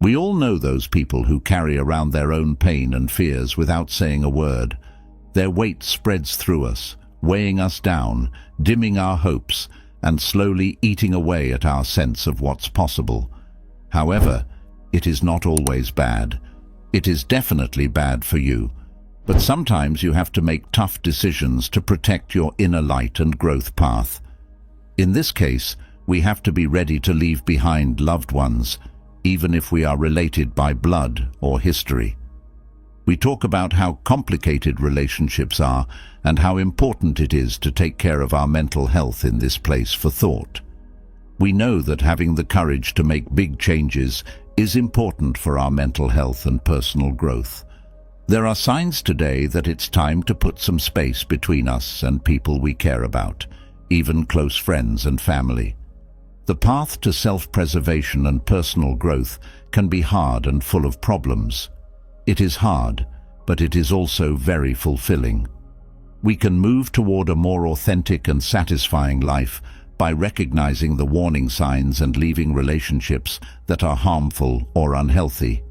We all know those people who carry around their own pain and fears without saying a word. Their weight spreads through us, weighing us down, dimming our hopes, and slowly eating away at our sense of what's possible. However, it is not always bad. It is definitely bad for you, but sometimes you have to make tough decisions to protect your inner light and growth path. In this case, we have to be ready to leave behind loved ones, even if we are related by blood or history. We talk about how complicated relationships are and how important it is to take care of our mental health in this place for thought. We know that having the courage to make big changes is important for our mental health and personal growth. There are signs today that it's time to put some space between us and people we care about, even close friends and family. The path to self-preservation and personal growth can be hard and full of problems. It is hard, but it is also very fulfilling. We can move toward a more authentic and satisfying life by recognizing the warning signs and leaving relationships that are harmful or unhealthy.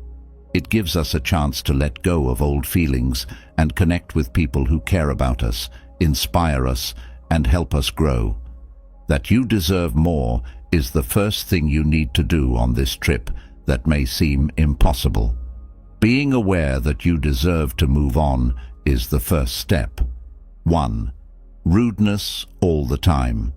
It gives us a chance to let go of old feelings and connect with people who care about us, inspire us, and help us grow. That you deserve more is the first thing you need to do on this trip that may seem impossible. Being aware that you deserve to move on is the first step. 1. Rudeness all the time.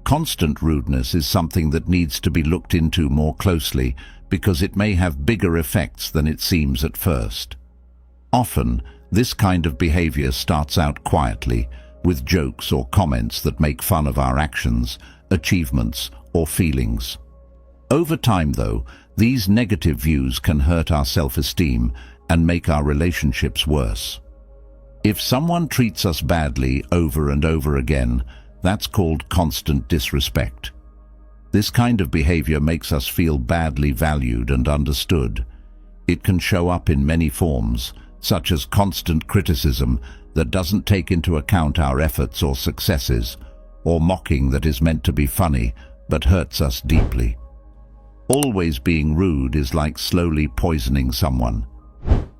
Constant rudeness is something that needs to be looked into more closely because it may have bigger effects than it seems at first. Often, this kind of behavior starts out quietly, with jokes or comments that make fun of our actions, achievements, or feelings. Over time, though, these negative views can hurt our self-esteem and make our relationships worse. If someone treats us badly over and over again, that's called constant disrespect. This kind of behavior makes us feel badly valued and understood. It can show up in many forms, such as constant criticism that doesn't take into account our efforts or successes, or mocking that is meant to be funny but hurts us deeply. Always being rude is like slowly poisoning someone.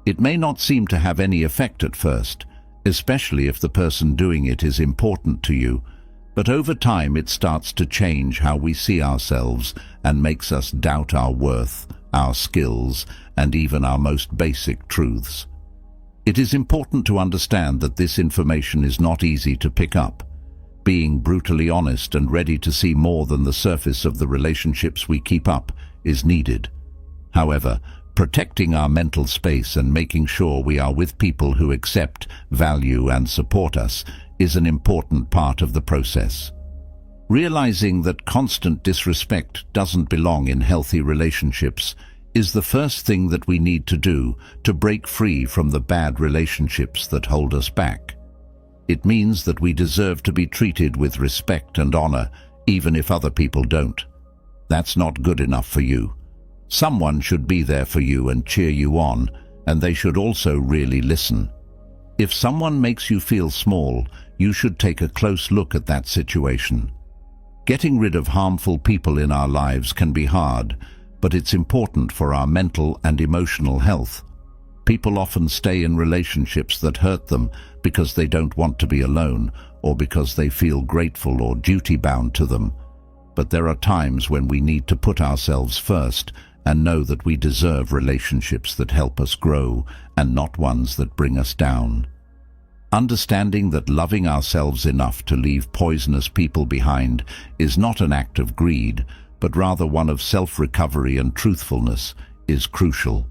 It may not seem to have any effect at first, especially if the person doing it is important to you, but over time it starts to change how we see ourselves and makes us doubt our worth, our skills, and even our most basic truths. It is important to understand that this information is not easy to pick up. Being brutally honest and ready to see more than the surface of the relationships we keep up is needed. However, protecting our mental space and making sure we are with people who accept, value, and support us is an important part of the process. Realizing that constant disrespect doesn't belong in healthy relationships is the first thing that we need to do to break free from the bad relationships that hold us back. It means that we deserve to be treated with respect and honor, even if other people don't. That's not good enough for you. Someone should be there for you and cheer you on, and they should also really listen. If someone makes you feel small, you should take a close look at that situation. Getting rid of harmful people in our lives can be hard, but it's important for our mental and emotional health. People often stay in relationships that hurt them because they don't want to be alone or because they feel grateful or duty-bound to them. But there are times when we need to put ourselves first and know that we deserve relationships that help us grow and not ones that bring us down. Understanding that loving ourselves enough to leave poisonous people behind is not an act of greed, but rather one of self-recovery and truthfulness is crucial.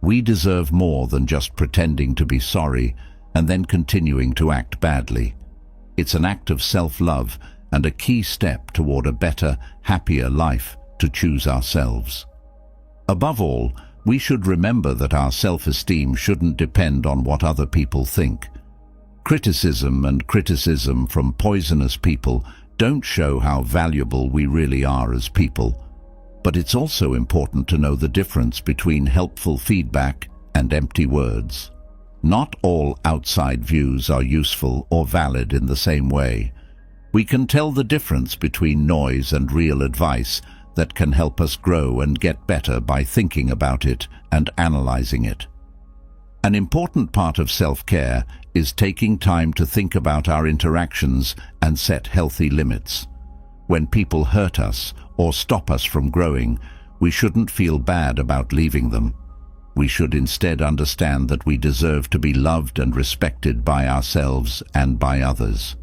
We deserve more than just pretending to be sorry and then continuing to act badly. It's an act of self-love and a key step toward a better, happier life to choose ourselves. Above all, we should remember that our self-esteem shouldn't depend on what other people think. Criticism from poisonous people don't show how valuable we really are as people. But it's also important to know the difference between helpful feedback and empty words. Not all outside views are useful or valid in the same way. We can tell the difference between noise and real advice that can help us grow and get better by thinking about it and analyzing it. An important part of self-care is taking time to think about our interactions and set healthy limits. When people hurt us or stop us from growing, we shouldn't feel bad about leaving them. We should instead understand that we deserve to be loved and respected by ourselves and by others.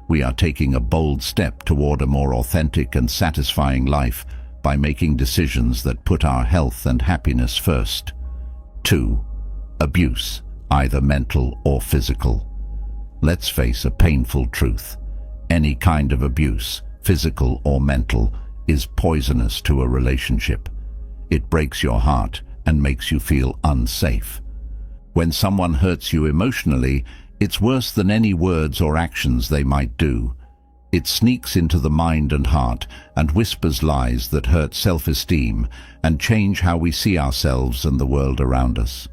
We are taking a bold step toward a more authentic and satisfying life by making decisions that put our health and happiness first. 2. Abuse, either mental or physical. Let's face a painful truth. Any kind of abuse, physical or mental, is poisonous to a relationship. It breaks your heart and makes you feel unsafe. When someone hurts you emotionally, it's worse than any words or actions they might do. It sneaks into the mind and heart and whispers lies that hurt self-esteem and change how we see ourselves and the world around us.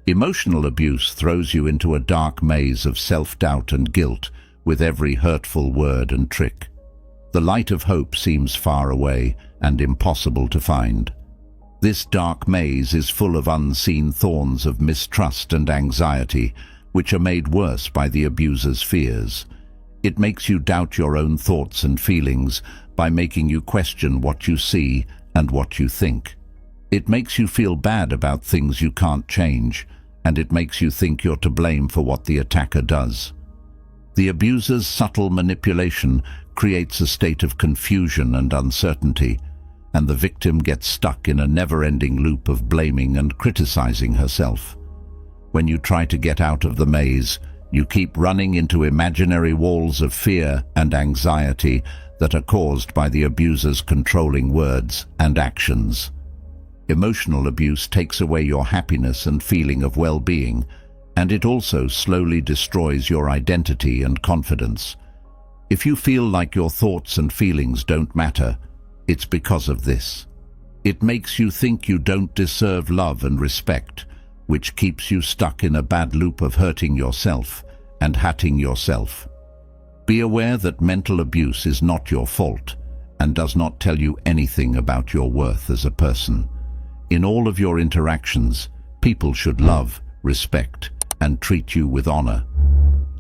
Emotional abuse throws you into a dark maze of self-doubt and guilt with every hurtful word and trick. The light of hope seems far away and impossible to find. This dark maze is full of unseen thorns of mistrust and anxiety, which are made worse by the abuser's fears. It makes you doubt your own thoughts and feelings by making you question what you see and what you think. It makes you feel bad about things you can't change, and it makes you think you're to blame for what the attacker does. The abuser's subtle manipulation creates a state of confusion and uncertainty, and the victim gets stuck in a never-ending loop of blaming and criticizing herself. When you try to get out of the maze, you keep running into imaginary walls of fear and anxiety that are caused by the abuser's controlling words and actions. Emotional abuse takes away your happiness and feeling of well-being, and it also slowly destroys your identity and confidence. If you feel like your thoughts and feelings don't matter, it's because of this. It makes you think you don't deserve love and respect, which keeps you stuck in a bad loop of hurting yourself and hating yourself. Be aware that mental abuse is not your fault and does not tell you anything about your worth as a person. In all of your interactions, people should love, respect, and treat you with honor.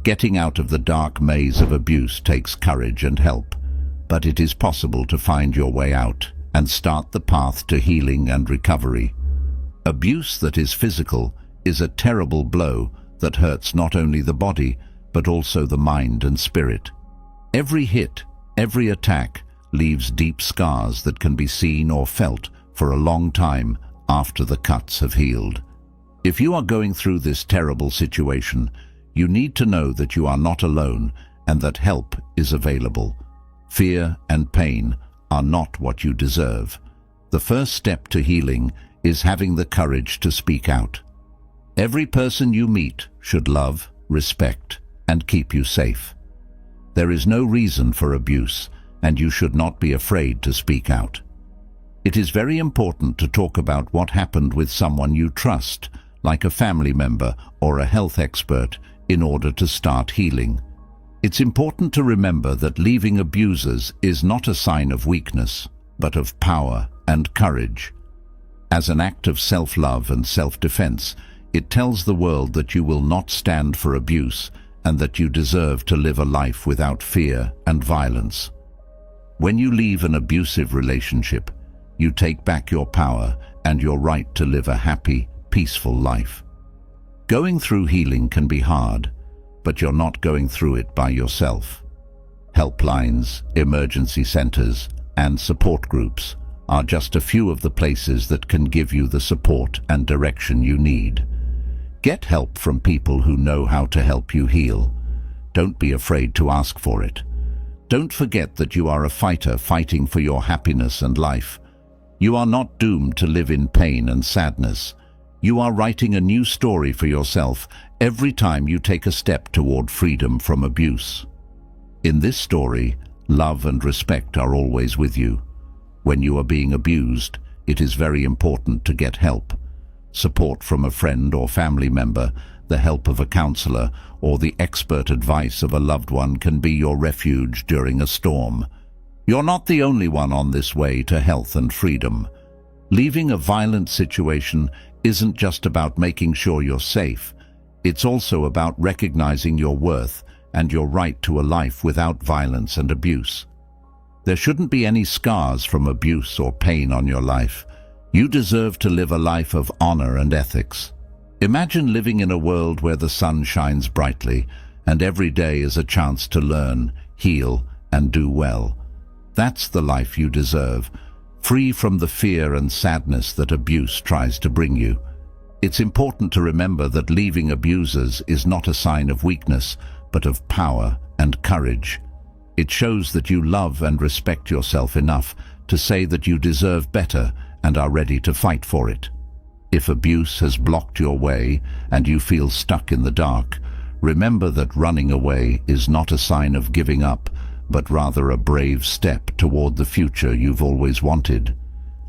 Getting out of the dark maze of abuse takes courage and help, but it is possible to find your way out and start the path to healing and recovery. Abuse that is physical is a terrible blow that hurts not only the body, but also the mind and spirit. Every hit, every attack, leaves deep scars that can be seen or felt for a long time after the cuts have healed. If you are going through this terrible situation, you need to know that you are not alone and that help is available. Fear and pain are not what you deserve. The first step to healing is having the courage to speak out. Every person you meet should love, respect, and keep you safe. There is no reason for abuse, and you should not be afraid to speak out. It is very important to talk about what happened with someone you trust, like a family member or a health expert, in order to start healing. It's important to remember that leaving abusers is not a sign of weakness, but of power and courage. As an act of self-love and self-defense, it tells the world that you will not stand for abuse and that you deserve to live a life without fear and violence. When you leave an abusive relationship, you take back your power and your right to live a happy, peaceful life. Going through healing can be hard, but you're not going through it by yourself. Helplines, emergency centers, and support groups are just a few of the places that can give you the support and direction you need. Get help from people who know how to help you heal. Don't be afraid to ask for it. Don't forget that you are a fighter fighting for your happiness and life. You are not doomed to live in pain and sadness. You are writing a new story for yourself every time you take a step toward freedom from abuse. In this story, love and respect are always with you. When you are being abused, it is very important to get help. Support from a friend or family member, the help of a counselor, or the expert advice of a loved one can be your refuge during a storm. You're not the only one on this way to health and freedom. Leaving a violent situation isn't just about making sure you're safe. It's also about recognizing your worth and your right to a life without violence and abuse. There shouldn't be any scars from abuse or pain on your life. You deserve to live a life of honor and ethics. Imagine living in a world where the sun shines brightly and every day is a chance to learn, heal, and do well. That's the life you deserve, free from the fear and sadness that abuse tries to bring you. It's important to remember that leaving abusers is not a sign of weakness, but of power and courage. It shows that you love and respect yourself enough to say that you deserve better and are ready to fight for it. If abuse has blocked your way and you feel stuck in the dark, remember that running away is not a sign of giving up, but rather a brave step toward the future you've always wanted.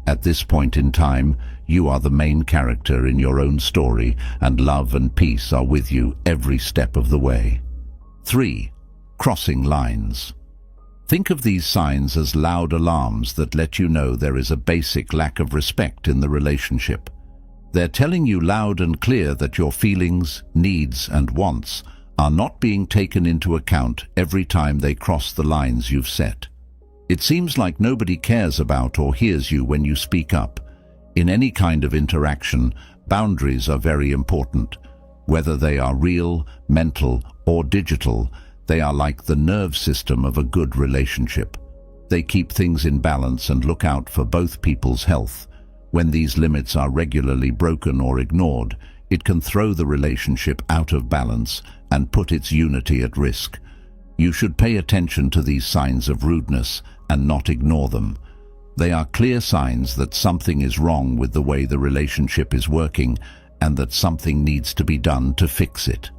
At this point in time, you are the main character in your own story, and love and peace are with you every step of the way. 3. Crossing lines. Think of these signs as loud alarms that let you know there is a basic lack of respect in the relationship. They're telling you loud and clear that your feelings, needs, and wants are not being taken into account every time they cross the lines you've set. It seems like nobody cares about or hears you when you speak up. In any kind of interaction, boundaries are very important. Whether they are real, mental, or digital, they are like the nerve system of a good relationship. They keep things in balance and look out for both people's health. When these limits are regularly broken or ignored, it can throw the relationship out of balance and put its unity at risk. You should pay attention to these signs of rudeness and not ignore them. They are clear signs that something is wrong with the way the relationship is working and that something needs to be done to fix it.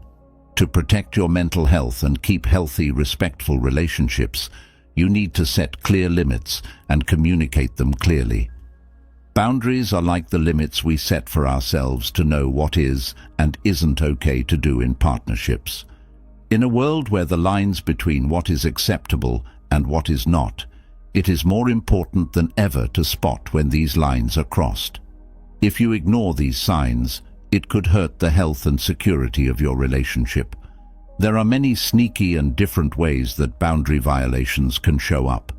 To protect your mental health and keep healthy, respectful relationships, you need to set clear limits and communicate them clearly. Boundaries are like the limits we set for ourselves to know what is and isn't okay to do in partnerships. In a world where the lines between what is acceptable and what is not, it is more important than ever to spot when these lines are crossed. If you ignore these signs, it could hurt the health and security of your relationship. There are many sneaky and different ways that boundary violations can show up.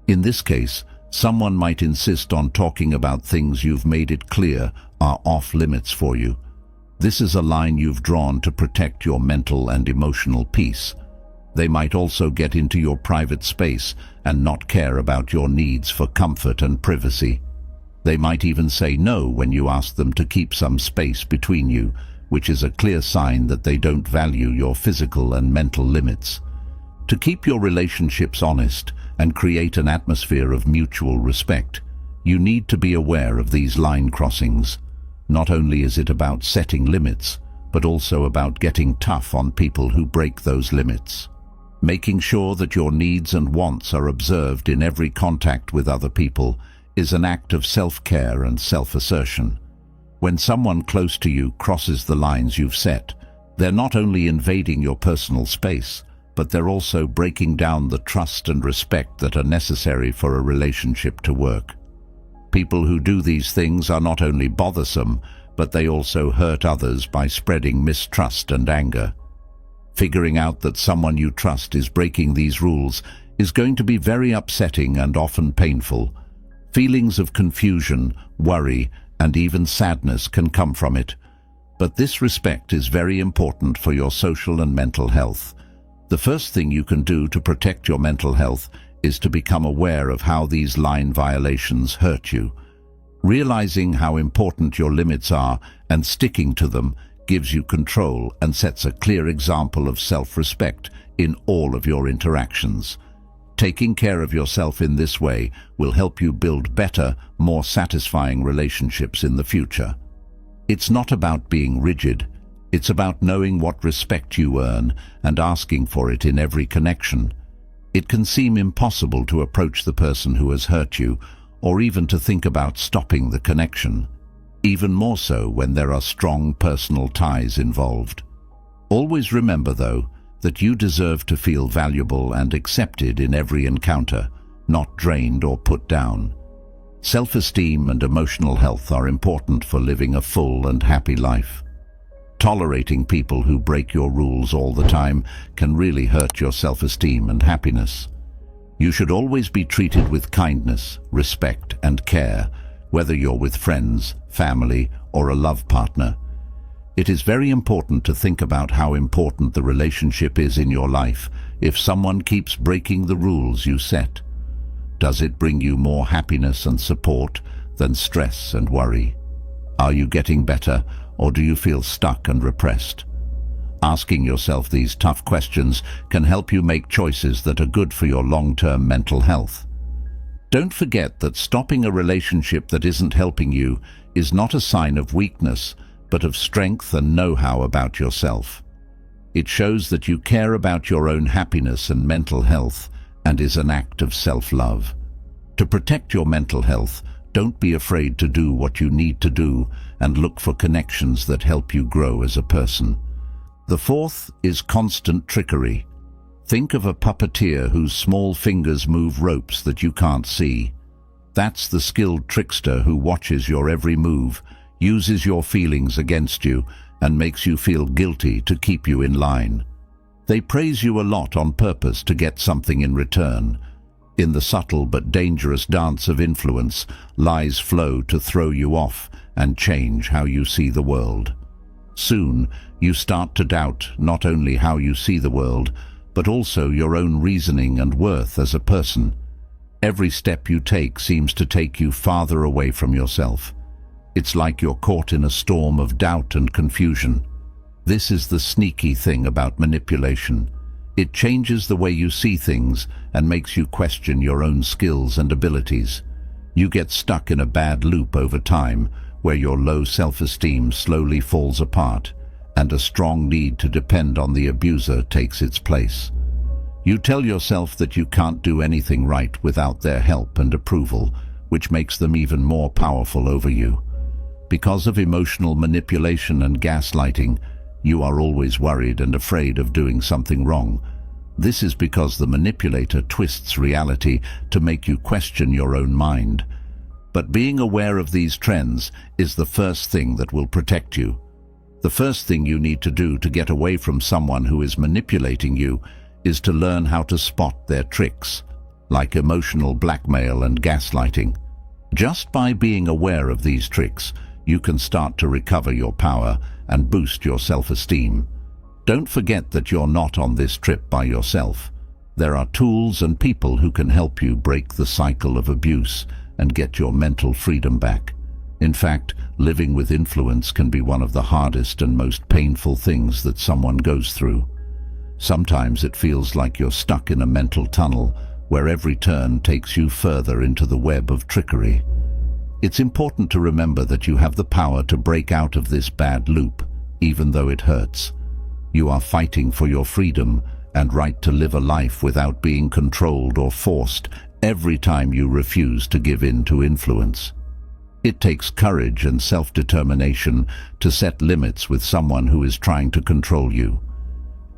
In this case, someone might insist on talking about things you've made it clear are off limits for you. This is a line you've drawn to protect your mental and emotional peace. They might also get into your private space and not care about your needs for comfort and privacy. They might even say no when you ask them to keep some space between you, which is a clear sign that they don't value your physical and mental limits. To keep your relationships honest and create an atmosphere of mutual respect, you need to be aware of these line crossings. Not only is it about setting limits, but also about getting tough on people who break those limits. Making sure that your needs and wants are observed in every contact with other people is an act of self-care and self-assertion. When someone close to you crosses the lines you've set, they're not only invading your personal space, but they're also breaking down the trust and respect that are necessary for a relationship to work. People who do these things are not only bothersome, but they also hurt others by spreading mistrust and anger. Figuring out that someone you trust is breaking these rules is going to be very upsetting and often painful. Feelings of confusion, worry, and even sadness can come from it. But this respect is very important for your social and mental health. The first thing you can do to protect your mental health is to become aware of how these line violations hurt you. Realizing how important your limits are and sticking to them gives you control and sets a clear example of self-respect in all of your interactions. Taking care of yourself in this way will help you build better, more satisfying relationships in the future. It's not about being rigid. It's about knowing what respect you earn and asking for it in every connection. It can seem impossible to approach the person who has hurt you, or even to think about stopping the connection. Even more so when there are strong personal ties involved. Always remember, though, that you deserve to feel valuable and accepted in every encounter. not drained or put down. Self-esteem and emotional health are important for living a full and happy life. Tolerating people who break your rules all the time can really hurt your self-esteem and happiness. You should always be treated with kindness, respect, and care, whether you're with friends, family, or a love partner. It is very important to think about how important the relationship is in your life if someone keeps breaking the rules you set. Does it bring you more happiness and support than stress and worry? Are you getting better, or do you feel stuck and repressed? Asking yourself these tough questions can help you make choices that are good for your long-term mental health. Don't forget that stopping a relationship that isn't helping you is not a sign of weakness, but of strength and know-how about yourself. It shows that you care about your own happiness and mental health and is an act of self-love. To protect your mental health, don't be afraid to do what you need to do and look for connections that help you grow as a person. The fourth is constant trickery. Think of a puppeteer whose small fingers move ropes that you can't see. That's the skilled trickster who watches your every move, uses your feelings against you, and makes you feel guilty to keep you in line. They praise you a lot on purpose to get something in return. In the subtle but dangerous dance of influence, lies flow to throw you off and change how you see the world. Soon, you start to doubt not only how you see the world, but also your own reasoning and worth as a person. Every step you take seems to take you farther away from yourself. It's like you're caught in a storm of doubt and confusion. This is the sneaky thing about manipulation. It changes the way you see things and makes you question your own skills and abilities. You get stuck in a bad loop over time, where your low self-esteem slowly falls apart and a strong need to depend on the abuser takes its place. You tell yourself that you can't do anything right without their help and approval, which makes them even more powerful over you. Because of emotional manipulation and gaslighting, you are always worried and afraid of doing something wrong. This is because the manipulator twists reality to make you question your own mind. But being aware of these trends is the first thing that will protect you. The first thing you need to do to get away from someone who is manipulating you is to learn how to spot their tricks, like emotional blackmail and gaslighting. Just by being aware of these tricks, you can start to recover your power and boost your self-esteem. Don't forget that you're not on this trip by yourself. There are tools and people who can help you break the cycle of abuse and get your mental freedom back. In fact, living with influence can be one of the hardest and most painful things that someone goes through. Sometimes it feels like you're stuck in a mental tunnel where every turn takes you further into the web of trickery. It's important to remember that you have the power to break out of this bad loop, even though it hurts. You are fighting for your freedom and right to live a life without being controlled or forced every time you refuse to give in to influence. It takes courage and self-determination to set limits with someone who is trying to control you.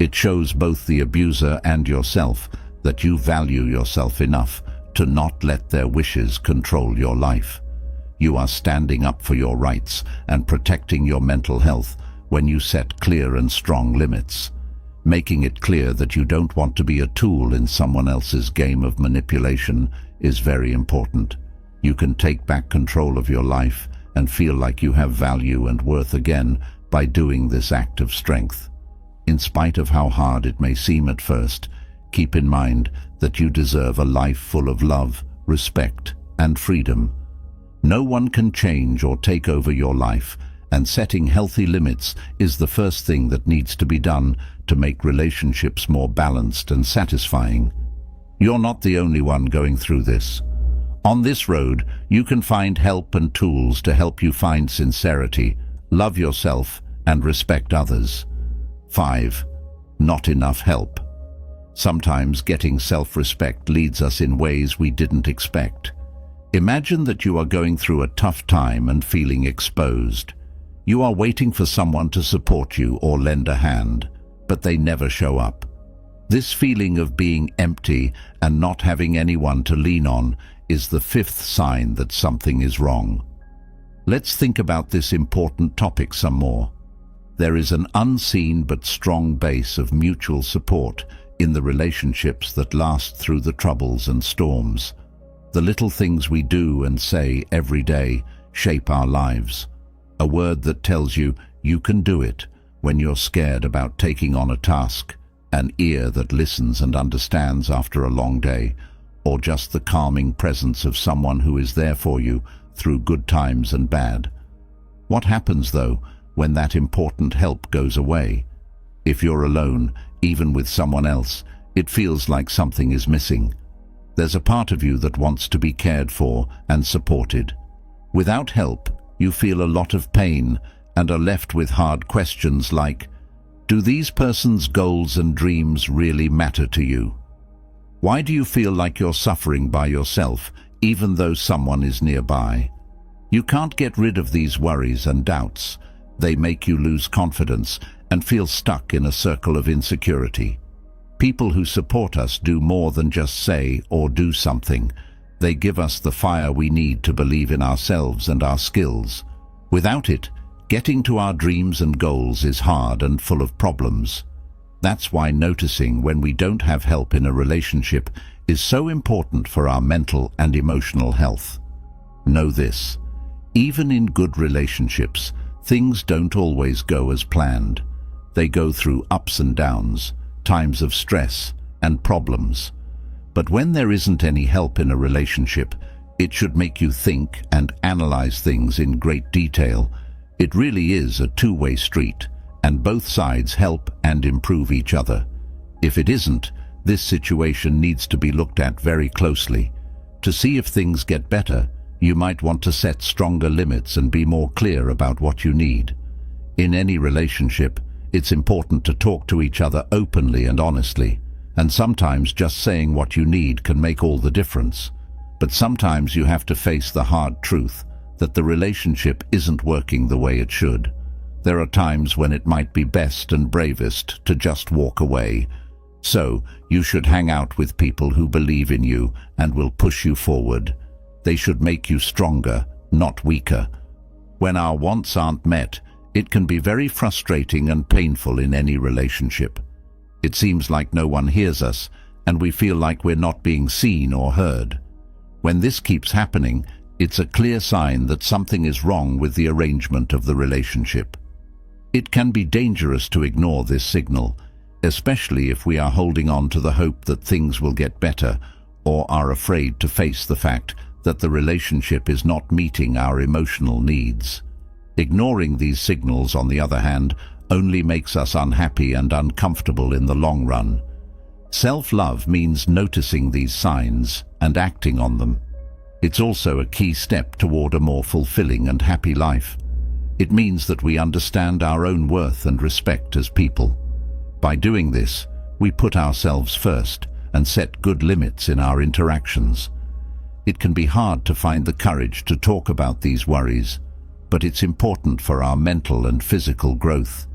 It shows both the abuser and yourself that you value yourself enough to not let their wishes control your life. You are standing up for your rights and protecting your mental health when you set clear and strong limits. Making it clear that you don't want to be a tool in someone else's game of manipulation is very important. You can take back control of your life and feel like you have value and worth again by doing this act of strength. In spite of how hard it may seem at first, keep in mind that you deserve a life full of love, respect, and freedom. No one can change or take over your life, and setting healthy limits is the first thing that needs to be done to make relationships more balanced and satisfying. You're not the only one going through this. On this road, you can find help and tools to help you find sincerity, love yourself, and respect others. 5. Not enough help. Sometimes getting self-respect leads us in ways we didn't expect. Imagine that you are going through a tough time and feeling exposed. You are waiting for someone to support you or lend a hand, but they never show up. This feeling of being empty and not having anyone to lean on is the fifth sign that something is wrong. Let's think about this important topic some more. There is an unseen but strong base of mutual support in the relationships that last through the troubles and storms. The little things we do and say every day shape our lives. A word that tells you can do it when you're scared about taking on a task, an ear that listens and understands after a long day, or just the calming presence of someone who is there for you through good times and bad. What happens, though, when that important help goes away? If you're alone, even with someone else, it feels like something is missing. There's a part of you that wants to be cared for and supported. Without help, you feel a lot of pain and are left with hard questions like, do these person's goals and dreams really matter to you? Why do you feel like you're suffering by yourself, even though someone is nearby? You can't get rid of these worries and doubts. They make you lose confidence and feel stuck in a circle of insecurity. People who support us do more than just say or do something. They give us the fire we need to believe in ourselves and our skills. Without it, getting to our dreams and goals is hard and full of problems. That's why noticing when we don't have help in a relationship is so important for our mental and emotional health. Know this: even in good relationships, things don't always go as planned. They go through ups and downs, times of stress and problems. But when there isn't any help in a relationship, it should make you think and analyze things in great detail. It really is a two-way street, and both sides help and improve each other. If it isn't, this situation needs to be looked at very closely. To see if things get better, you might want to set stronger limits and be more clear about what you need. In any relationship, it's important to talk to each other openly and honestly, and sometimes just saying what you need can make all the difference. But sometimes you have to face the hard truth that the relationship isn't working the way it should. There are times when it might be best and bravest to just walk away. So, you should hang out with people who believe in you and will push you forward. They should make you stronger, not weaker. When our wants aren't met, it can be very frustrating and painful in any relationship. It seems like no one hears us, and we feel like we're not being seen or heard. When this keeps happening, it's a clear sign that something is wrong with the arrangement of the relationship. It can be dangerous to ignore this signal, especially if we are holding on to the hope that things will get better or are afraid to face the fact that the relationship is not meeting our emotional needs. Ignoring these signals, on the other hand, only makes us unhappy and uncomfortable in the long run. Self-love means noticing these signs and acting on them. It's also a key step toward a more fulfilling and happy life. It means that we understand our own worth and respect as people. By doing this, we put ourselves first and set good limits in our interactions. It can be hard to find the courage to talk about these worries, but it's important for our mental and physical growth.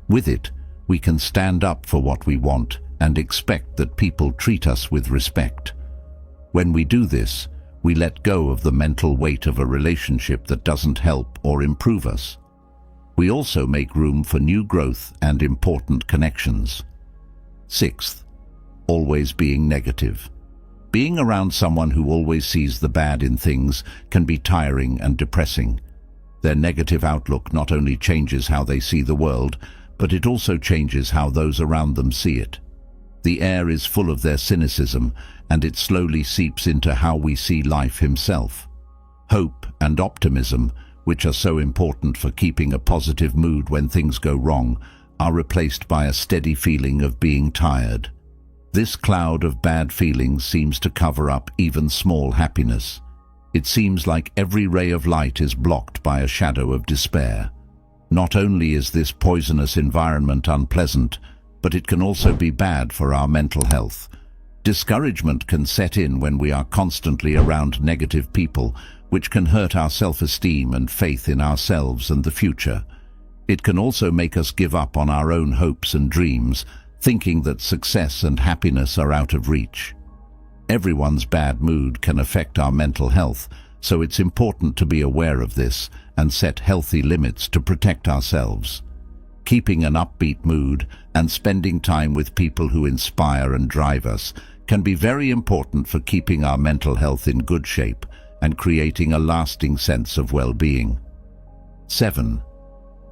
With it, we can stand up for what we want and expect that people treat us with respect. When we do this, we let go of the mental weight of a relationship that doesn't help or improve us. We also make room for new growth and important connections. Sixth, always being negative. Being around someone who always sees the bad in things can be tiring and depressing. Their negative outlook not only changes how they see the world, but it also changes how those around them see it. The air is full of their cynicism, and it slowly seeps into how we see life himself. Hope and optimism, which are so important for keeping a positive mood when things go wrong, are replaced by a steady feeling of being tired. This cloud of bad feelings seems to cover up even small happiness. It seems like every ray of light is blocked by a shadow of despair. Not only is this poisonous environment unpleasant, but it can also be bad for our mental health. Discouragement can set in when we are constantly around negative people, which can hurt our self-esteem and faith in ourselves and the future. It can also make us give up on our own hopes and dreams, thinking that success and happiness are out of reach. Everyone's bad mood can affect our mental health, so it's important to be aware of this and set healthy limits to protect ourselves. Keeping an upbeat mood and spending time with people who inspire and drive us can be very important for keeping our mental health in good shape and creating a lasting sense of well-being. 7.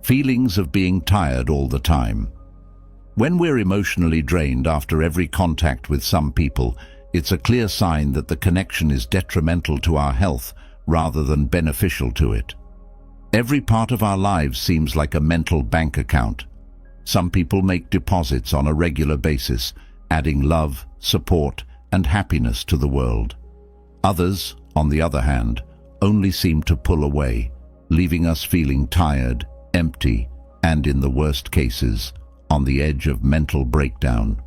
Feelings of being tired all the time. When we're emotionally drained after every contact with some people, it's a clear sign that the connection is detrimental to our health rather than beneficial to it. Every part of our lives seems like a mental bank account. Some people make deposits on a regular basis, adding love, support, and happiness to the world. Others, on the other hand, only seem to pull away, leaving us feeling tired, empty, and in the worst cases, on the edge of mental breakdown.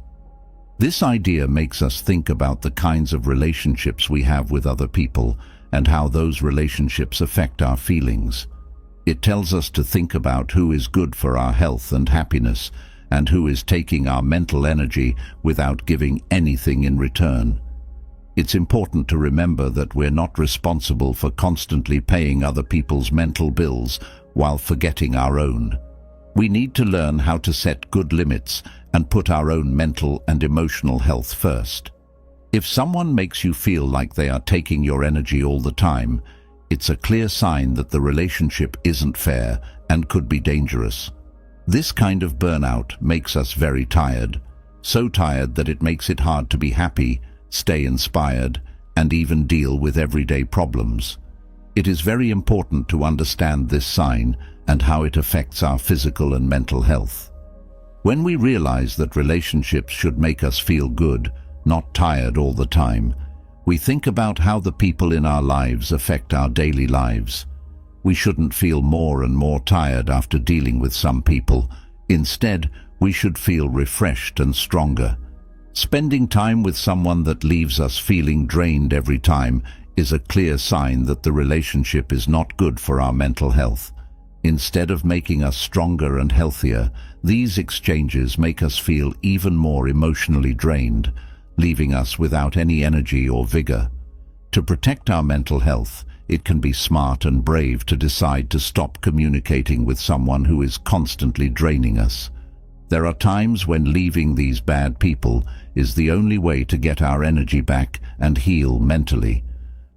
This idea makes us think about the kinds of relationships we have with other people and how those relationships affect our feelings. It tells us to think about who is good for our health and happiness and who is taking our mental energy without giving anything in return. It's important to remember that we're not responsible for constantly paying other people's mental bills while forgetting our own. We need to learn how to set good limits and put our own mental and emotional health first. If someone makes you feel like they are taking your energy all the time, it's a clear sign that the relationship isn't fair and could be dangerous. This kind of burnout makes us very tired, so tired that it makes it hard to be happy, stay inspired, and even deal with everyday problems. It is very important to understand this sign and how it affects our physical and mental health. When we realize that relationships should make us feel good, not tired all the time, we think about how the people in our lives affect our daily lives. We shouldn't feel more and more tired after dealing with some people. Instead, we should feel refreshed and stronger. Spending time with someone that leaves us feeling drained every time is a clear sign that the relationship is not good for our mental health. Instead of making us stronger and healthier, these exchanges make us feel even more emotionally drained, leaving us without any energy or vigor. To protect our mental health, it can be smart and brave to decide to stop communicating with someone who is constantly draining us. There are times when leaving these bad people is the only way to get our energy back and heal mentally.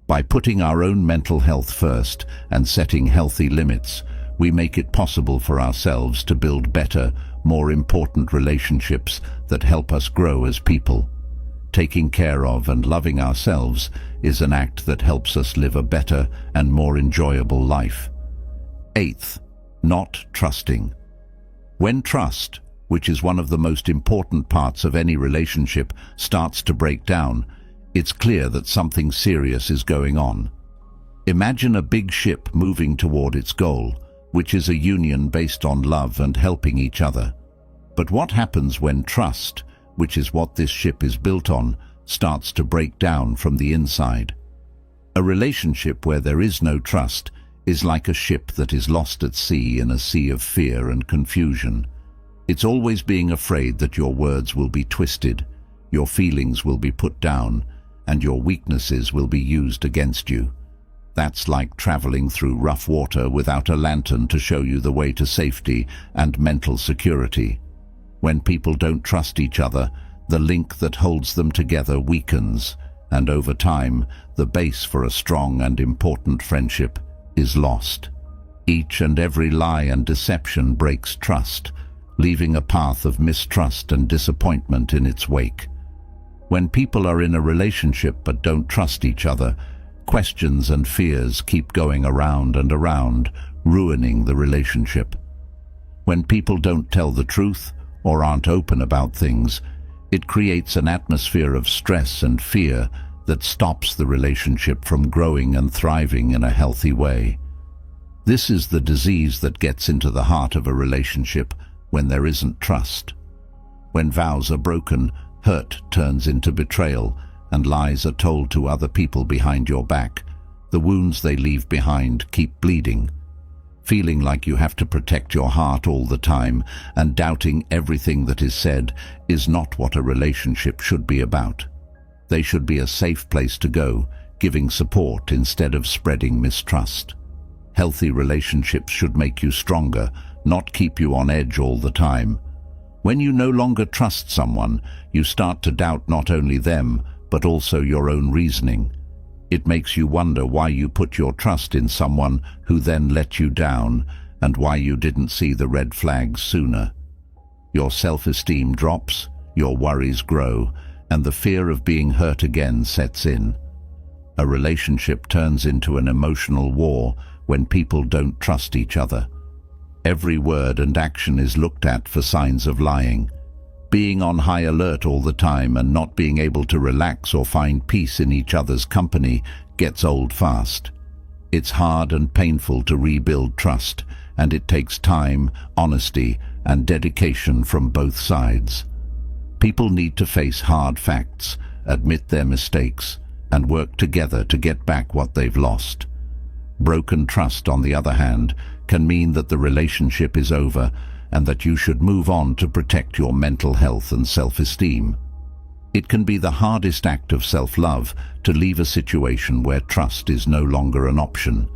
By putting our own mental health first and setting healthy limits, we make it possible for ourselves to build better, more important relationships that help us grow as people. Taking care of and loving ourselves is an act that helps us live a better and more enjoyable life. 8. Not trusting. When trust, which is one of the most important parts of any relationship, starts to break down, it's clear that something serious is going on. Imagine a big ship moving toward its goal, which is a union based on love and helping each other. But what happens when trust, which is what this ship is built on, starts to break down from the inside? A relationship where there is no trust is like a ship that is lost at sea in a sea of fear and confusion. It's always being afraid that your words will be twisted, your feelings will be put down, and your weaknesses will be used against you. That's like traveling through rough water without a lantern to show you the way to safety and mental security. When people don't trust each other, the link that holds them together weakens, and over time, the base for a strong and important friendship is lost. Each and every lie and deception breaks trust, leaving a path of mistrust and disappointment in its wake. When people are in a relationship but don't trust each other, questions and fears keep going around and around, ruining the relationship. When people don't tell the truth or aren't open about things, it creates an atmosphere of stress and fear that stops the relationship from growing and thriving in a healthy way. This is the disease that gets into the heart of a relationship when there isn't trust. When vows are broken, hurt turns into betrayal, and lies are told to other people behind your back. The wounds they leave behind keep bleeding. Feeling like you have to protect your heart all the time and doubting everything that is said is not what a relationship should be about. They should be a safe place to go, giving support instead of spreading mistrust. Healthy relationships should make you stronger, not keep you on edge all the time. When you no longer trust someone, you start to doubt not only them, but also your own reasoning. It makes you wonder why you put your trust in someone who then let you down, and why you didn't see the red flags sooner. Your self-esteem drops, your worries grow, and the fear of being hurt again sets in. A relationship turns into an emotional war when people don't trust each other. Every word and action is looked at for signs of lying. Being on high alert all the time and not being able to relax or find peace in each other's company gets old fast. It's hard and painful to rebuild trust, and it takes time, honesty, and dedication from both sides. People need to face hard facts, admit their mistakes, and work together to get back what they've lost. Broken trust, on the other hand, can mean that the relationship is over and that you should move on to protect your mental health and self-esteem. It can be the hardest act of self-love to leave a situation where trust is no longer an option.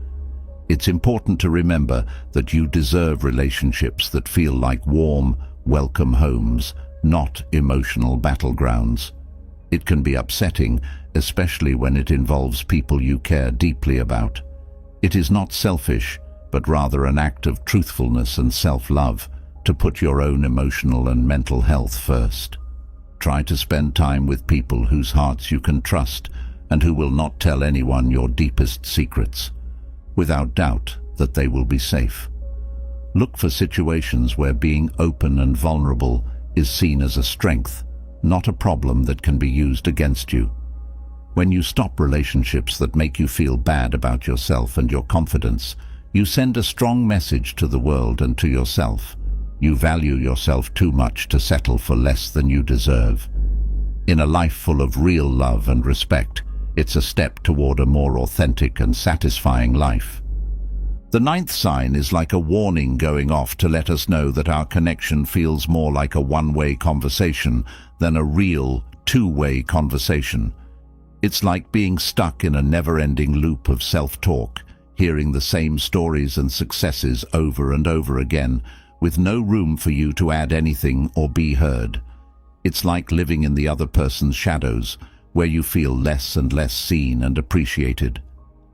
It's important to remember that you deserve relationships that feel like warm, welcome homes, not emotional battlegrounds. It can be upsetting, especially when it involves people you care deeply about. It is not selfish, but rather an act of truthfulness and self-love, to put your own emotional and mental health first. Try to spend time with people whose hearts you can trust and who will not tell anyone your deepest secrets, without doubt that they will be safe. Look for situations where being open and vulnerable is seen as a strength, not a problem that can be used against you. When you stop relationships that make you feel bad about yourself and your confidence, you send a strong message to the world and to yourself. You value yourself too much to settle for less than you deserve. In a life full of real love and respect, it's a step toward a more authentic and satisfying life. The ninth sign is like a warning going off to let us know that our connection feels more like a one-way conversation than a real two-way conversation. It's like being stuck in a never-ending loop of self-talk, hearing the same stories and successes over and over again, with no room for you to add anything or be heard. It's like living in the other person's shadows, where you feel less and less seen and appreciated.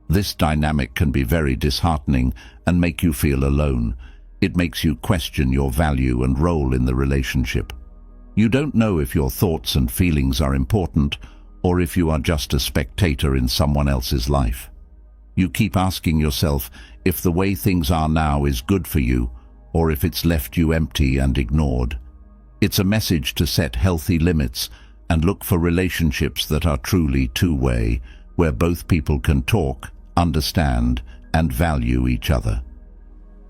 This dynamic can be very disheartening and make you feel alone. It makes you question your value and role in the relationship. You don't know if your thoughts and feelings are important, or if you are just a spectator in someone else's life. You keep asking yourself if the way things are now is good for you, or if it's left you empty and ignored. It's a message to set healthy limits and look for relationships that are truly two-way, where both people can talk, understand, and value each other.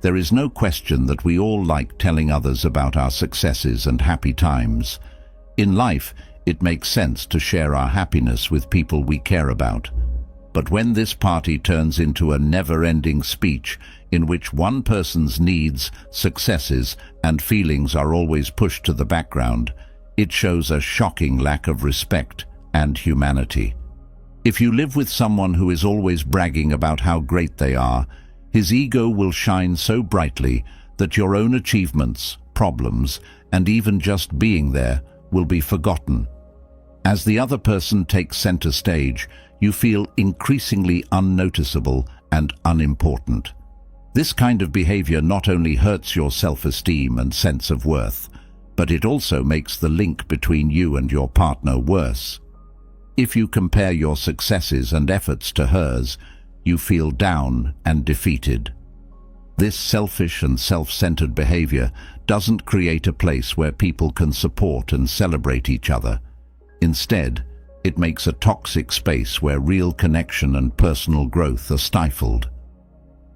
There is no question that we all like telling others about our successes and happy times. In life, it makes sense to share our happiness with people we care about. But when this party turns into a never-ending speech in which one person's needs, successes, and feelings are always pushed to the background, it shows a shocking lack of respect and humanity. If you live with someone who is always bragging about how great they are, his ego will shine so brightly that your own achievements, problems, and even just being there will be forgotten. As the other person takes center stage, you feel increasingly unnoticeable and unimportant. This kind of behavior not only hurts your self-esteem and sense of worth, but it also makes the link between you and your partner worse. If you compare your successes and efforts to hers, you feel down and defeated. This selfish and self-centered behavior doesn't create a place where people can support and celebrate each other. Instead, it makes a toxic space where real connection and personal growth are stifled.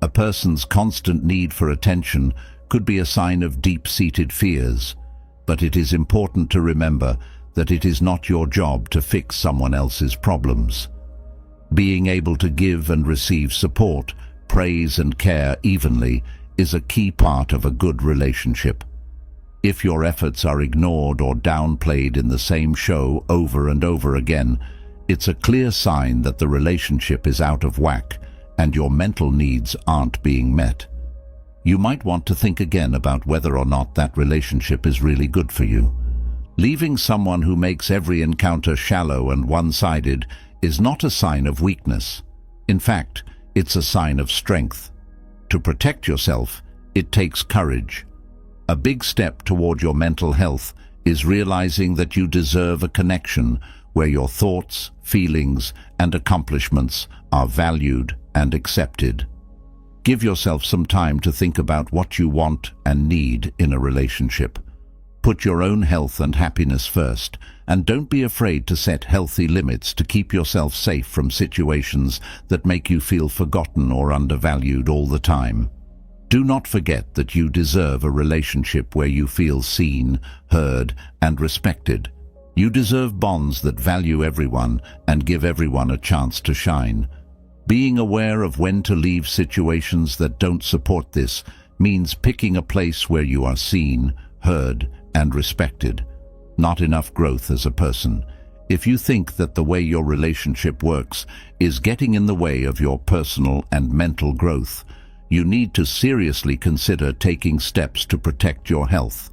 A person's constant need for attention could be a sign of deep-seated fears, but it is important to remember that it is not your job to fix someone else's problems. Being able to give and receive support, praise and care evenly is a key part of a good relationship. If your efforts are ignored or downplayed in the same show over and over again, it's a clear sign that the relationship is out of whack and your mental needs aren't being met. You might want to think again about whether or not that relationship is really good for you. Leaving someone who makes every encounter shallow and one-sided is not a sign of weakness. In fact, it's a sign of strength. To protect yourself, it takes courage. A big step toward your mental health is realizing that you deserve a connection where your thoughts, feelings, and accomplishments are valued and accepted. Give yourself some time to think about what you want and need in a relationship. Put your own health and happiness first, and don't be afraid to set healthy limits to keep yourself safe from situations that make you feel forgotten or undervalued all the time. Do not forget that you deserve a relationship where you feel seen, heard, and respected. You deserve bonds that value everyone and give everyone a chance to shine. Being aware of when to leave situations that don't support this means picking a place where you are seen, heard, and respected. Not enough growth as a person. If you think that the way your relationship works is getting in the way of your personal and mental growth, you need to seriously consider taking steps to protect your health.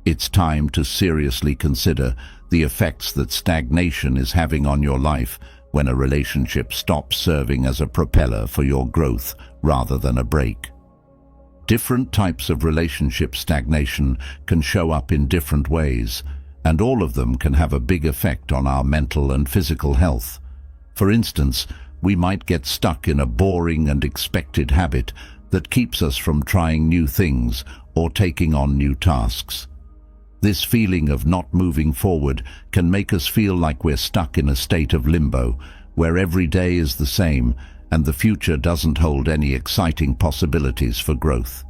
It's time to seriously consider the effects that stagnation is having on your life when a relationship stops serving as a propeller for your growth rather than a brake. Different types of relationship stagnation can show up in different ways, and all of them can have a big effect on our mental and physical health. For instance, we might get stuck in a boring and expected habit that keeps us from trying new things or taking on new tasks. This feeling of not moving forward can make us feel like we're stuck in a state of limbo, where every day is the same and the future doesn't hold any exciting possibilities for growth.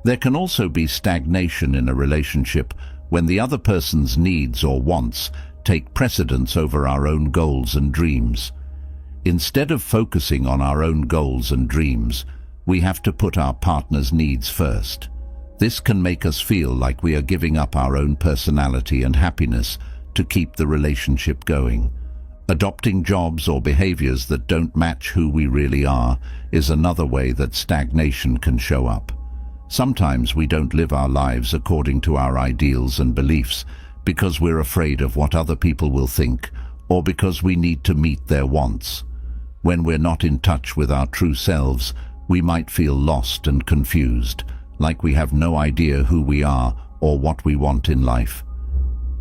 There can also be stagnation in a relationship when the other person's needs or wants take precedence over our own goals and dreams. Instead of focusing on our own goals and dreams, we have to put our partner's needs first. This can make us feel like we are giving up our own personality and happiness to keep the relationship going. Adopting jobs or behaviors that don't match who we really are is another way that stagnation can show up. Sometimes we don't live our lives according to our ideals and beliefs because we're afraid of what other people will think or because we need to meet their wants. When we're not in touch with our true selves, we might feel lost and confused, like we have no idea who we are or what we want in life.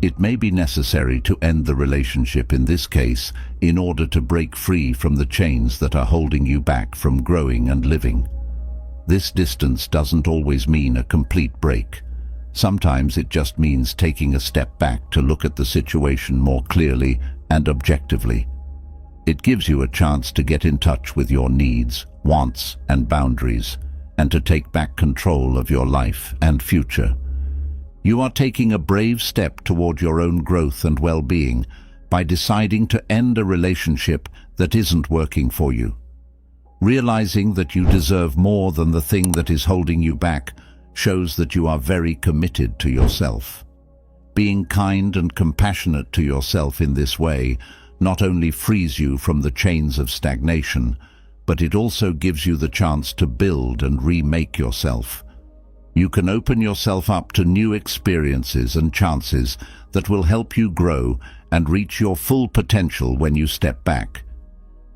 It may be necessary to end the relationship in this case in order to break free from the chains that are holding you back from growing and living. This distance doesn't always mean a complete break. Sometimes it just means taking a step back to look at the situation more clearly and objectively. It gives you a chance to get in touch with your needs, wants, and boundaries, and to take back control of your life and future. You are taking a brave step toward your own growth and well-being by deciding to end a relationship that isn't working for you. Realizing that you deserve more than the thing that is holding you back shows that you are very committed to yourself. Being kind and compassionate to yourself in this way not only frees you from the chains of stagnation, but it also gives you the chance to build and remake yourself. You can open yourself up to new experiences and chances that will help you grow and reach your full potential when you step back.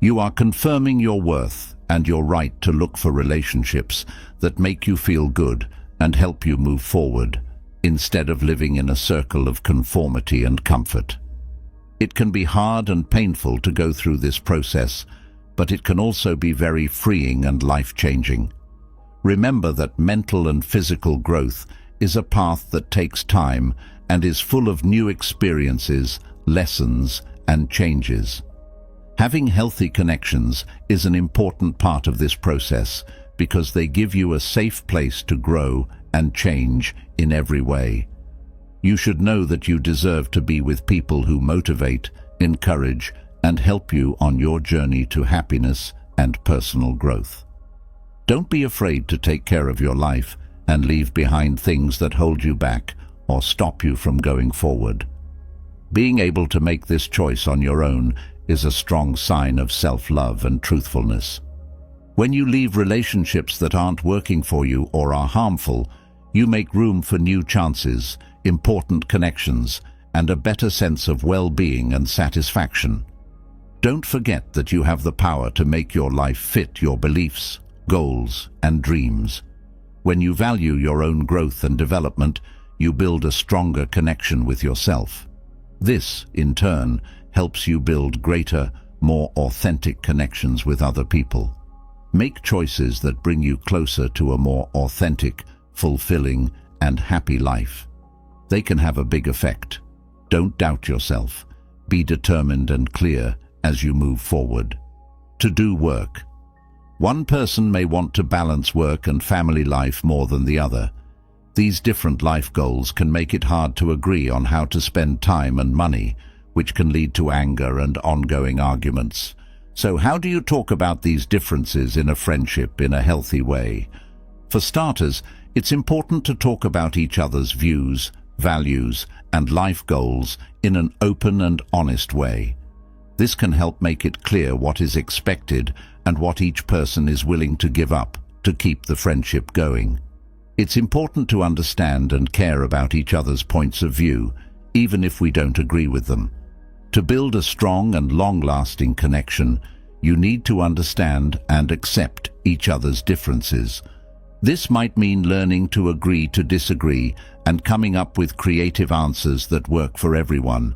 You are confirming your worth and your right to look for relationships that make you feel good and help you move forward, instead of living in a circle of conformity and comfort. It can be hard and painful to go through this process, but it can also be very freeing and life-changing. Remember that mental and physical growth is a path that takes time and is full of new experiences, lessons, and changes. Having healthy connections is an important part of this process because they give you a safe place to grow and change in every way. You should know that you deserve to be with people who motivate, encourage, and help you on your journey to happiness and personal growth. Don't be afraid to take care of your life and leave behind things that hold you back or stop you from going forward. Being able to make this choice on your own is a strong sign of self-love and truthfulness. When you leave relationships that aren't working for you or are harmful, you make room for new chances, important connections, and a better sense of well-being and satisfaction. Don't forget that you have the power to make your life fit your beliefs, goals, and dreams. When you value your own growth and development, you build a stronger connection with yourself. This, in turn, helps you build greater, more authentic connections with other people. Make choices that bring you closer to a more authentic, fulfilling, and happy life. They can have a big effect. Don't doubt yourself. Be determined and clear as you move forward. To do work. One person may want to balance work and family life more than the other. These different life goals can make it hard to agree on how to spend time and money, which can lead to anger and ongoing arguments. So how do you talk about these differences in a friendship in a healthy way? For starters, it's important to talk about each other's views, values, and life goals in an open and honest way. This can help make it clear what is expected and what each person is willing to give up to keep the friendship going. It's important to understand and care about each other's points of view, even if we don't agree with them. To build a strong and long-lasting connection, you need to understand and accept each other's differences. This might mean learning to agree to disagree and coming up with creative answers that work for everyone.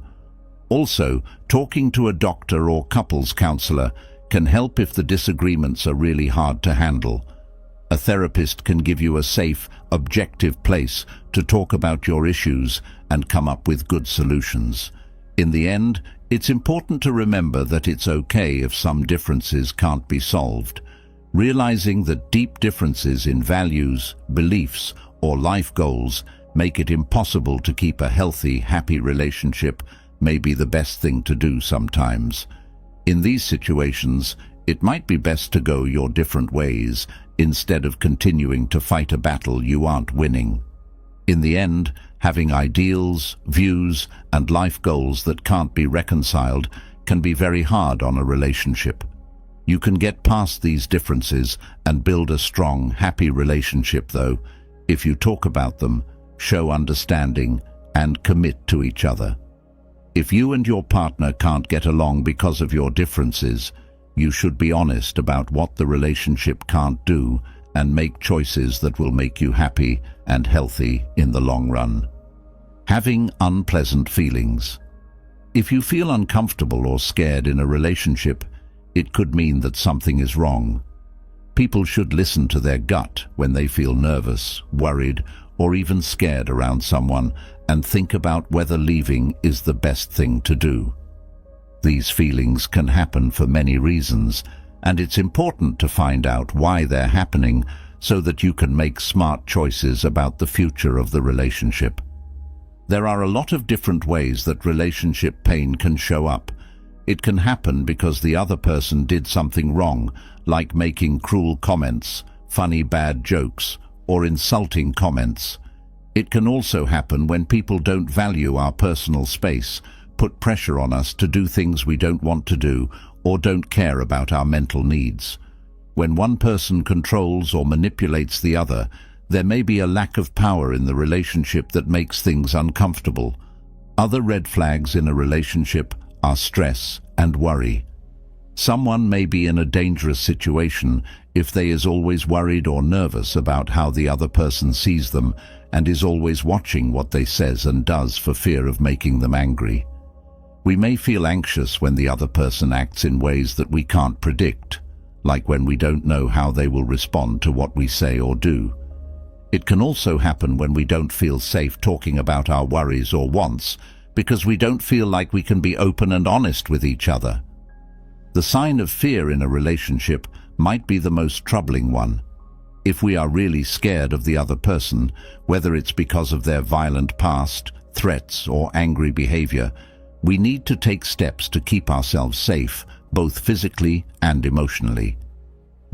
Also, talking to a doctor or couples counselor can help if the disagreements are really hard to handle. A therapist can give you a safe, objective place to talk about your issues and come up with good solutions. In the end, it's important to remember that it's okay if some differences can't be solved. Realizing that deep differences in values, beliefs, or life goals make it impossible to keep a healthy, happy relationship may be the best thing to do sometimes. In these situations, it might be best to go your different ways instead of continuing to fight a battle you aren't winning. In the end, having ideals, views, and life goals that can't be reconciled can be very hard on a relationship. You can get past these differences and build a strong, happy relationship, though, if you talk about them, show understanding, and commit to each other. If you and your partner can't get along because of your differences, you should be honest about what the relationship can't do and make choices that will make you happy and healthy in the long run. Having unpleasant feelings. If you feel uncomfortable or scared in a relationship, it could mean that something is wrong. People should listen to their gut when they feel nervous, worried, or even scared around someone and think about whether leaving is the best thing to do. These feelings can happen for many reasons, and it's important to find out why they're happening so that you can make smart choices about the future of the relationship. There are a lot of different ways that relationship pain can show up. It can happen because the other person did something wrong, like making cruel comments, funny bad jokes, or insulting comments. It can also happen when people don't value our personal space, put pressure on us to do things we don't want to do, or don't care about our mental needs. When one person controls or manipulates the other, there may be a lack of power in the relationship that makes things uncomfortable. Other red flags in a relationship are stress and worry. Someone may be in a dangerous situation if they is always worried or nervous about how the other person sees them and is always watching what they says and does for fear of making them angry. We may feel anxious when the other person acts in ways that we can't predict, like when we don't know how they will respond to what we say or do. It can also happen when we don't feel safe talking about our worries or wants because we don't feel like we can be open and honest with each other. The sign of fear in a relationship might be the most troubling one. If we are really scared of the other person, whether it's because of their violent past, threats, or angry behavior, we need to take steps to keep ourselves safe, both physically and emotionally.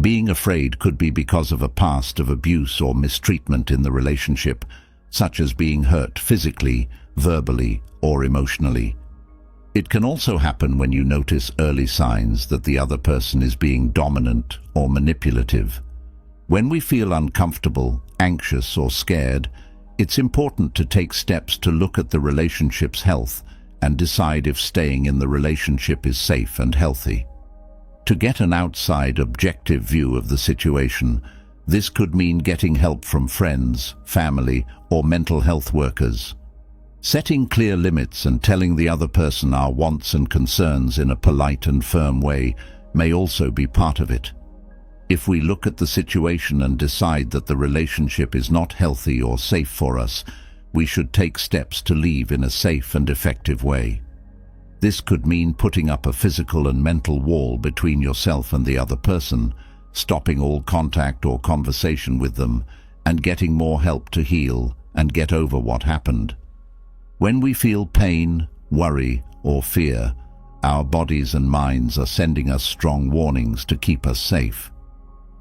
Being afraid could be because of a past of abuse or mistreatment in the relationship, such as being hurt physically, verbally, or emotionally. It can also happen when you notice early signs that the other person is being dominant or manipulative. When we feel uncomfortable, anxious, or scared, it's important to take steps to look at the relationship's health and decide if staying in the relationship is safe and healthy. To get an outside, objective view of the situation, this could mean getting help from friends, family, or mental health workers. Setting clear limits and telling the other person our wants and concerns in a polite and firm way may also be part of it. If we look at the situation and decide that the relationship is not healthy or safe for us, we should take steps to leave in a safe and effective way. This could mean putting up a physical and mental wall between yourself and the other person, stopping all contact or conversation with them, and getting more help to heal and get over what happened. When we feel pain, worry, or fear, our bodies and minds are sending us strong warnings to keep us safe.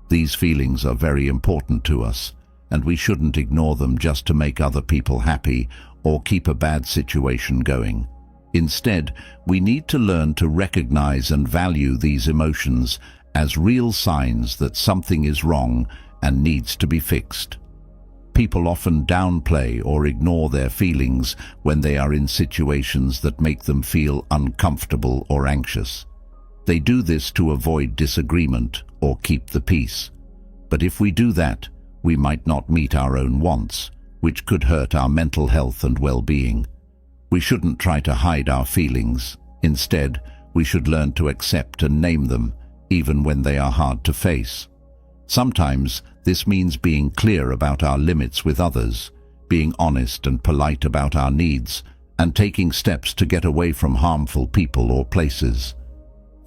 These feelings are very important to us, and we shouldn't ignore them just to make other people happy or keep a bad situation going. Instead, we need to learn to recognize and value these emotions as real signs that something is wrong and needs to be fixed. People often downplay or ignore their feelings when they are in situations that make them feel uncomfortable or anxious. They do this to avoid disagreement or keep the peace. But if we do that, we might not meet our own wants, which could hurt our mental health and well-being. We shouldn't try to hide our feelings. Instead, we should learn to accept and name them, even when they are hard to face. Sometimes, this means being clear about our limits with others, being honest and polite about our needs, and taking steps to get away from harmful people or places.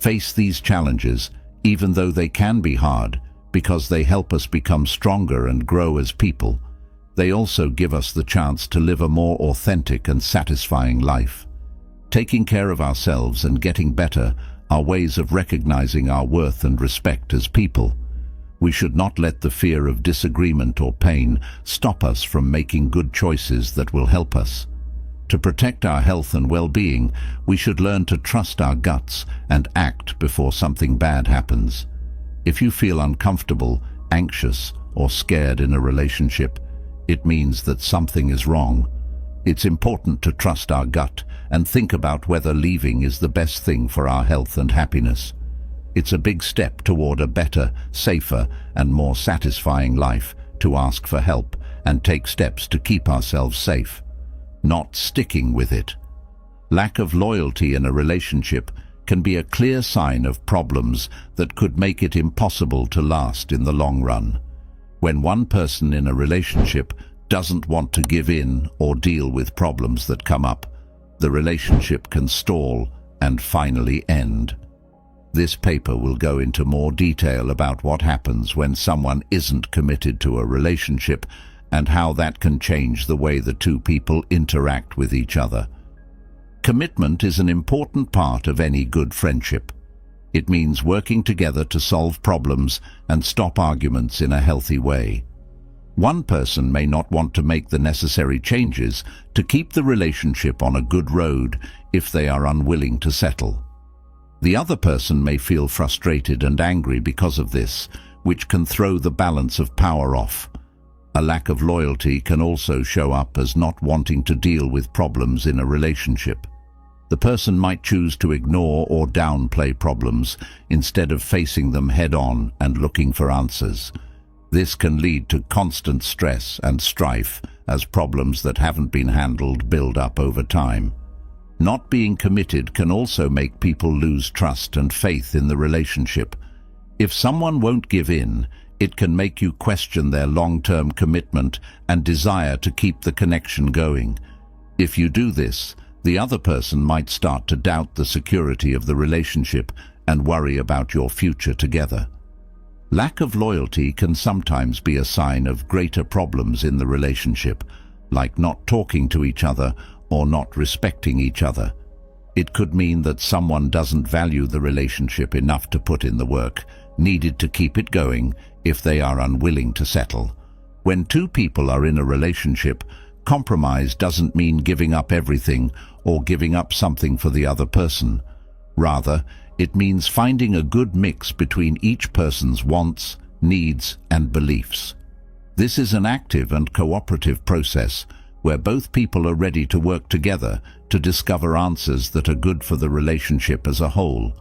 Face these challenges, even though they can be hard, because they help us become stronger and grow as people. They also give us the chance to live a more authentic and satisfying life. Taking care of ourselves and getting better are ways of recognizing our worth and respect as people. We should not let the fear of disagreement or pain stop us from making good choices that will help us. To protect our health and well-being, we should learn to trust our guts and act before something bad happens. If you feel uncomfortable, anxious, or scared in a relationship, it means that something is wrong. It's important to trust our gut and think about whether leaving is the best thing for our health and happiness. It's a big step toward a better, safer, and more satisfying life to ask for help and take steps to keep ourselves safe, not sticking with it. Lack of loyalty in a relationship can be a clear sign of problems that could make it impossible to last in the long run. When one person in a relationship doesn't want to give in or deal with problems that come up, the relationship can stall and finally end. This paper will go into more detail about what happens when someone isn't committed to a relationship and how that can change the way the two people interact with each other. Commitment is an important part of any good friendship. It means working together to solve problems and stop arguments in a healthy way. One person may not want to make the necessary changes to keep the relationship on a good road if they are unwilling to settle. The other person may feel frustrated and angry because of this, which can throw the balance of power off. A lack of loyalty can also show up as not wanting to deal with problems in a relationship. The person might choose to ignore or downplay problems instead of facing them head-on and looking for answers. This can lead to constant stress and strife as problems that haven't been handled build up over time. Not being committed can also make people lose trust and faith in the relationship. If someone won't give in, it can make you question their long-term commitment and desire to keep the connection going. If you do this, the other person might start to doubt the security of the relationship and worry about your future together. Lack of loyalty can sometimes be a sign of greater problems in the relationship, like not talking to each other or not respecting each other. It could mean that someone doesn't value the relationship enough to put in the work, needed to keep it going if they are unwilling to settle. When two people are in a relationship, compromise doesn't mean giving up everything or giving up something for the other person. Rather, it means finding a good mix between each person's wants, needs, and beliefs. This is an active and cooperative process where both people are ready to work together to discover answers that are good for the relationship as a whole.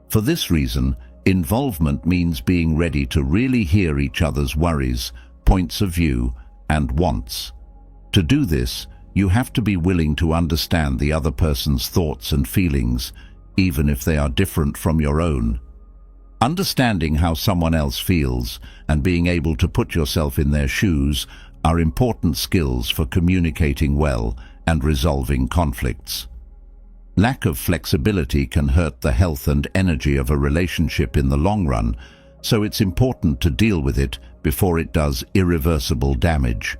For this reason, involvement means being ready to really hear each other's worries, points of view, and wants. To do this, you have to be willing to understand the other person's thoughts and feelings, even if they are different from your own. Understanding how someone else feels and being able to put yourself in their shoes are important skills for communicating well and resolving conflicts. Lack of flexibility can hurt the health and energy of a relationship in the long run, so it's important to deal with it before it does irreversible damage.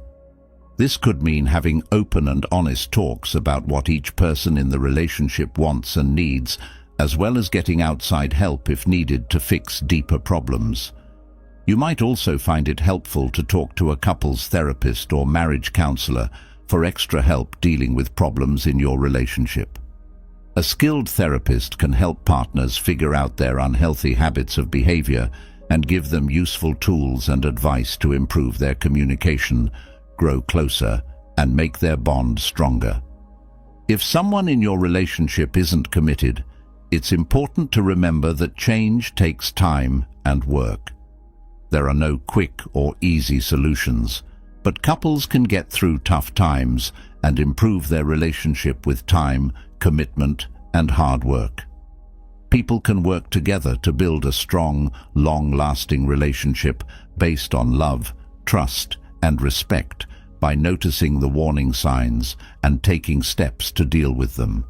This could mean having open and honest talks about what each person in the relationship wants and needs, as well as getting outside help if needed to fix deeper problems. You might also find it helpful to talk to a couples therapist or marriage counselor for extra help dealing with problems in your relationship. A skilled therapist can help partners figure out their unhealthy habits of behavior and give them useful tools and advice to improve their communication, grow closer, and make their bond stronger. If someone in your relationship isn't committed, it's important to remember that change takes time and work. There are no quick or easy solutions, but couples can get through tough times and improve their relationship with time, commitment, and hard work. People can work together to build a strong, long-lasting relationship based on love, trust, and respect by noticing the warning signs and taking steps to deal with them.